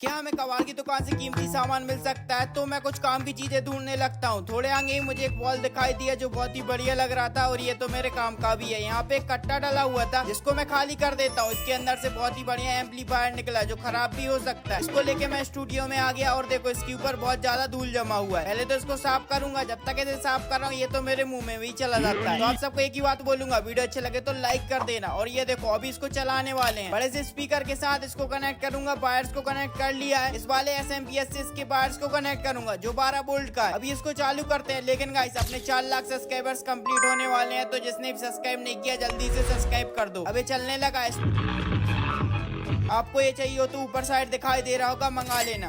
क्या हमें कबाड़ की दुकान से कीमती सामान मिल सकता है? तो मैं कुछ काम की चीजें ढूंढने लगता हूँ। थोड़े आगे ही मुझे एक वॉल दिखाई दिया जो बहुत ही बढ़िया लग रहा था और ये तो मेरे काम का भी है। यहाँ पे एक कट्टा डाला हुआ था जिसको मैं खाली कर देता हूँ। इसके अंदर से बहुत ही बढ़िया एम्पलीफायर निकला जो खराब भी हो सकता है। इसको लेके मैं स्टूडियो में आ गया और देखो इसके ऊपर बहुत ज्यादा धूल जमा हुआ है। पहले तो इसको साफ करूंगा। जब तक इसे साफ कर रहा हूँ ये तो मेरे मुंह में भी चला जाता है। तो आप सबको एक ही बात बोलूंगा, वीडियो अच्छे लगे तो लाइक कर देना। और ये देखो अभी इसको चलाने वाले हैं। बड़े से स्पीकर के साथ इसको कनेक्ट करूंगा। वायर्स को कनेक्ट कर लिया है। इस वाले SMPS से इसके वायर्स को कनेक्ट करूंगा जो 12 वोल्ट का है। अभी इसको चालू करते हैं। लेकिन गाइस अपने 4 लाख सब्सक्राइबर्स कंप्लीट होने वाले हैं, तो जिसने भी सब्सक्राइब नहीं किया जल्दी से सब्सक्राइब कर दो। अभी चलने लगा। आपको ये चाहिए हो तो ऊपर साइड दिखाई दे रहा होगा, मंगा लेना।